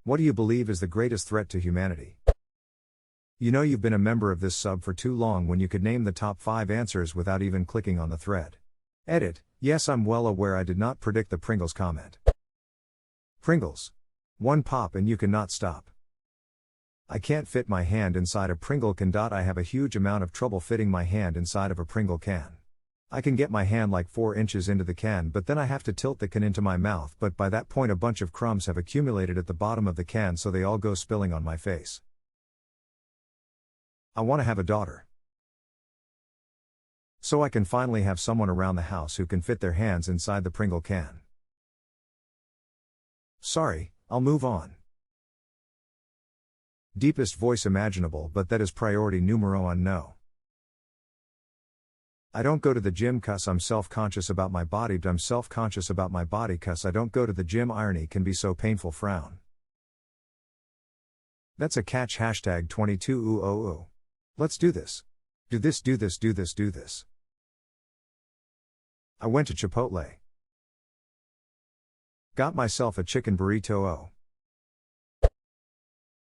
What do you believe is the greatest threat to humanity? You know you've been a member of this sub for too long when you could name the top 5 answers without even clicking on the thread. Edit: yes, I'm well aware I did not predict the Pringles comment. Pringles. One pop and you cannot stop. I can't fit my hand inside a Pringle can. I have a huge amount of trouble fitting my hand inside of a Pringle can. I can get my hand like 4 inches into the can, but then I have to tilt the can into my mouth, but by that point a bunch of crumbs have accumulated at the bottom of the can, so they all go spilling on my face. I want to have a daughter, so I can finally have someone around the house who can fit their hands inside the Pringle can. Sorry, I'll move on. Deepest voice imaginable, but that is priority numero uno. I don't go to the gym 'cause I'm self-conscious about my body, but I'm self-conscious about my body 'cause I don't go to the gym. Irony can be so painful. Frown. That's a catch. Hashtag 22 ooh oh ooh. Let's do this. Do this, do this, do this, do this. I went to Chipotle. Got myself a chicken burrito.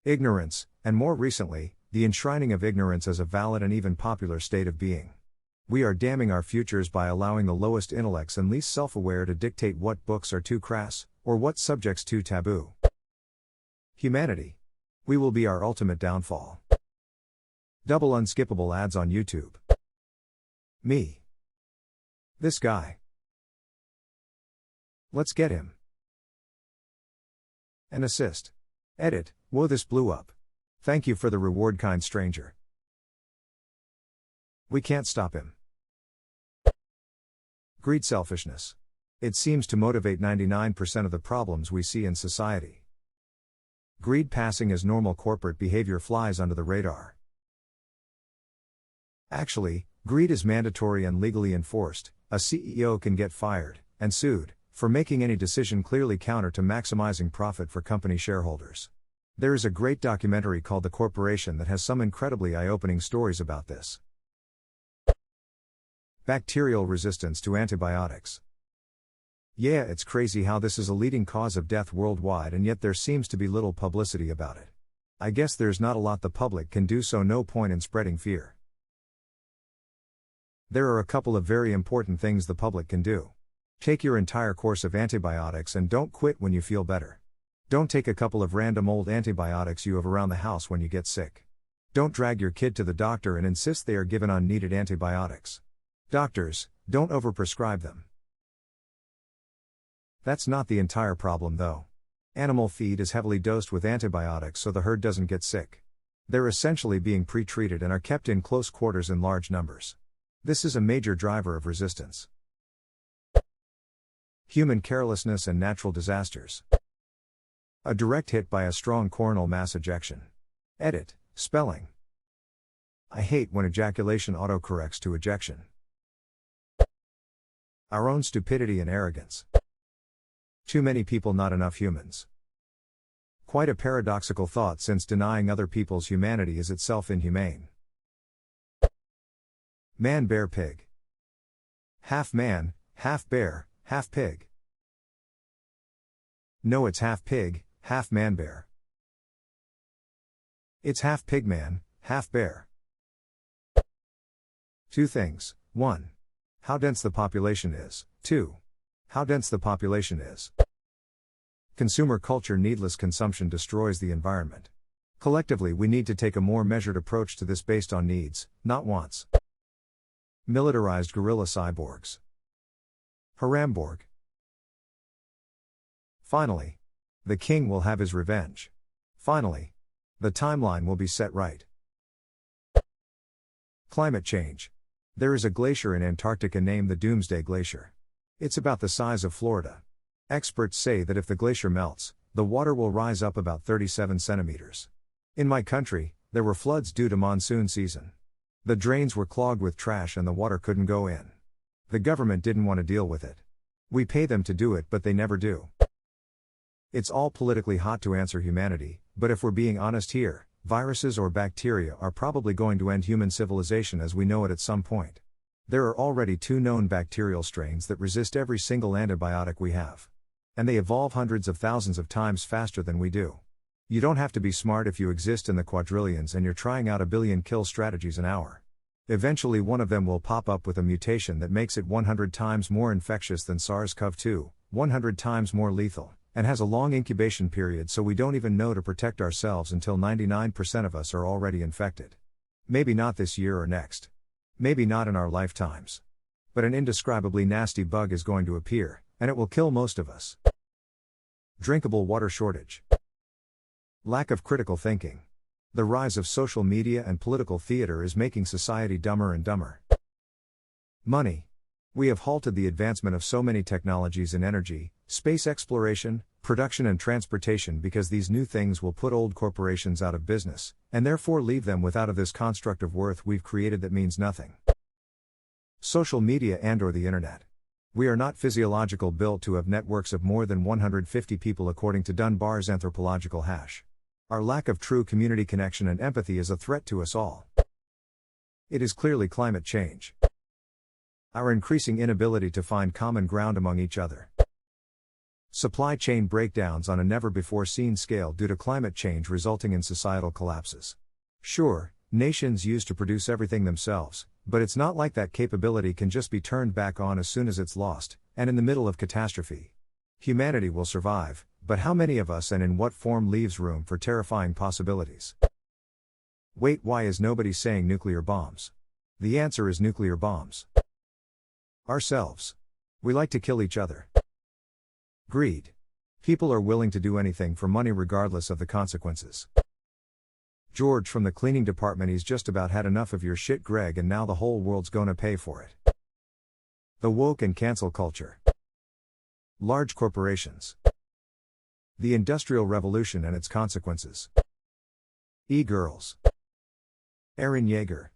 Ignorance, and more recently, the enshrining of ignorance as a valid and even popular state of being. We are damning our futures by allowing the lowest intellects and least self-aware to dictate what books are too crass, or what subjects too taboo. Humanity. We will be our ultimate downfall. Double unskippable ads on YouTube. Me. This guy. Let's get him. An assist. Edit: whoa, this blew up. Thank you for the reward, kind stranger. We can't stop him. Greed. Selfishness. It seems to motivate 99% of the problems we see in society. Greed. Passing as normal corporate behavior flies under the radar. Actually, greed is mandatory and legally enforced. A CEO can get fired, and sued, for making any decision clearly counter to maximizing profit for company shareholders. There is a great documentary called The Corporation that has some incredibly eye-opening stories about this. Bacterial resistance to antibiotics. Yeah, it's crazy how this is a leading cause of death worldwide, and yet there seems to be little publicity about it. I guess there's not a lot the public can do, so no point in spreading fear. There are a couple of very important things the public can do. Take your entire course of antibiotics and don't quit when you feel better. Don't take a couple of random old antibiotics you have around the house when you get sick. Don't drag your kid to the doctor and insist they are given unneeded antibiotics. Doctors, don't overprescribe them. That's not the entire problem though. Animal feed is heavily dosed with antibiotics so the herd doesn't get sick. They're essentially being pre-treated and are kept in close quarters in large numbers. This is a major driver of resistance. Human carelessness and natural disasters. A direct hit by a strong coronal mass ejection. Edit: spelling. I hate when ejaculation autocorrects to ejection. Our own stupidity and arrogance. Too many people, not enough humans. Quite a paradoxical thought, since denying other people's humanity is itself inhumane. Man, bear, pig. Half man, half bear, half pig. No, it's half pig, half man bear. It's half pig man, half bear. 2 things. 1. How dense the population is. 2. How dense the population is. Consumer culture. Needless consumption destroys the environment. Collectively, we need to take a more measured approach to this based on needs, not wants. Militarized guerrilla cyborgs. Haramborg. Finally, the king will have his revenge. Finally, the timeline will be set right. Climate change. There is a glacier in Antarctica named the Doomsday Glacier. It's about the size of Florida. Experts say that if the glacier melts, the water will rise up about 37 centimeters. In my country, there were floods due to monsoon season. The drains were clogged with trash and the water couldn't go in. The government didn't want to deal with it. We pay them to do it, but they never do. It's all politically hot to answer humanity, but if we're being honest here, viruses or bacteria are probably going to end human civilization as we know it at some point. There are already 2 known bacterial strains that resist every single antibiotic we have. And they evolve hundreds of thousands of times faster than we do. You don't have to be smart if you exist in the quadrillions and you're trying out a billion kill strategies an hour. Eventually one of them will pop up with a mutation that makes it 100 times more infectious than SARS-CoV-2, 100 times more lethal, and has a long incubation period, so we don't even know to protect ourselves until 99% of us are already infected. Maybe not this year or next. Maybe not in our lifetimes. But an indescribably nasty bug is going to appear, and it will kill most of us. Drinkable water shortage. Lack of critical thinking. The rise of social media and political theater is making society dumber and dumber. Money. We have halted the advancement of so many technologies in energy, space exploration, production and transportation because these new things will put old corporations out of business, and therefore leave them without this construct of worth we've created that means nothing. Social media and/or the internet. We are not physiological built to have networks of more than 150 people according to Dunbar's anthropological hash. Our lack of true community connection and empathy is a threat to us all. It is clearly climate change. Our increasing inability to find common ground among each other. Supply chain breakdowns on a never-before-seen scale due to climate change resulting in societal collapses. Sure, nations used to produce everything themselves, but it's not like that capability can just be turned back on as soon as it's lost, and in the middle of catastrophe. Humanity will survive, but how many of us and in what form leaves room for terrifying possibilities? Wait, why is nobody saying nuclear bombs? The answer is nuclear bombs. Ourselves. We like to kill each other. Greed. People are willing to do anything for money regardless of the consequences. George from the cleaning department, he's just about had enough of your shit, Greg, and now the whole world's gonna pay for it. The woke and cancel culture. Large corporations. The Industrial Revolution and its consequences. E-girls. Eren Yeager.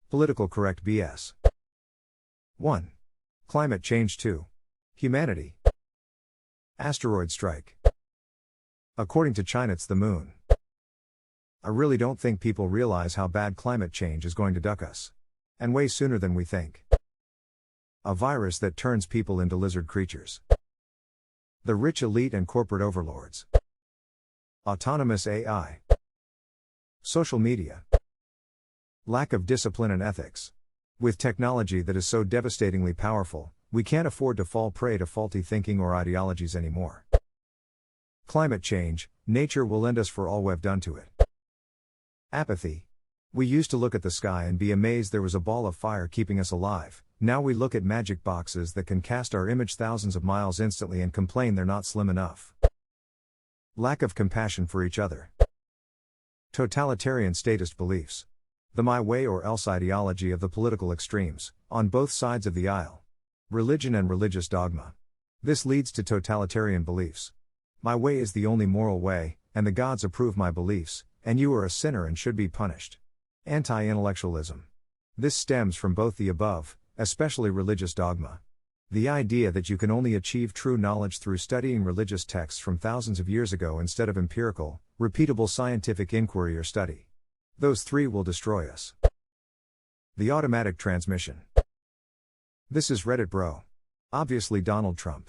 Political correct BS. 1. Climate change. 2. Humanity. Asteroid strike. According to China, it's the moon. I really don't think people realize how bad climate change is going to duck us. And way sooner than we think. A virus that turns people into lizard creatures. The rich elite and corporate overlords. Autonomous AI. Social media. Lack of discipline and ethics. With technology that is so devastatingly powerful, we can't afford to fall prey to faulty thinking or ideologies anymore. Climate change, nature will end us for all we've done to it. Apathy. We used to look at the sky and be amazed there was a ball of fire keeping us alive. Now we look at magic boxes that can cast our image thousands of miles instantly and complain they're not slim enough. Lack of compassion for each other. Totalitarian statist beliefs. The my way or else ideology of the political extremes, on both sides of the aisle. Religion and religious dogma. This leads to totalitarian beliefs. My way is the only moral way, and the gods approve my beliefs, and you are a sinner and should be punished. Anti-intellectualism. This stems from both the above, especially religious dogma. The idea that you can only achieve true knowledge through studying religious texts from thousands of years ago instead of empirical, repeatable scientific inquiry or study. Those three will destroy us. The automatic transmission. This is Reddit bro. Obviously Donald Trump.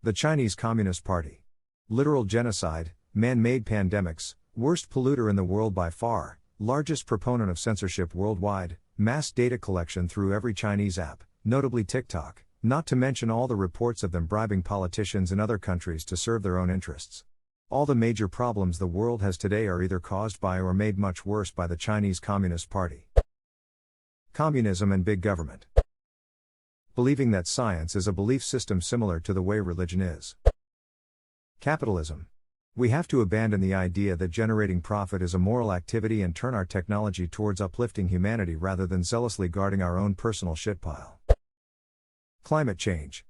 The Chinese Communist Party. Literal genocide, man-made pandemics, worst polluter in the world by far, largest proponent of censorship worldwide, mass data collection through every Chinese app, notably TikTok, not to mention all the reports of them bribing politicians in other countries to serve their own interests. All the major problems the world has today are either caused by or made much worse by the Chinese Communist Party. Communism and big government. Believing that science is a belief system similar to the way religion is. Capitalism. We have to abandon the idea that generating profit is a moral activity and turn our technology towards uplifting humanity rather than zealously guarding our own personal shitpile. Climate change.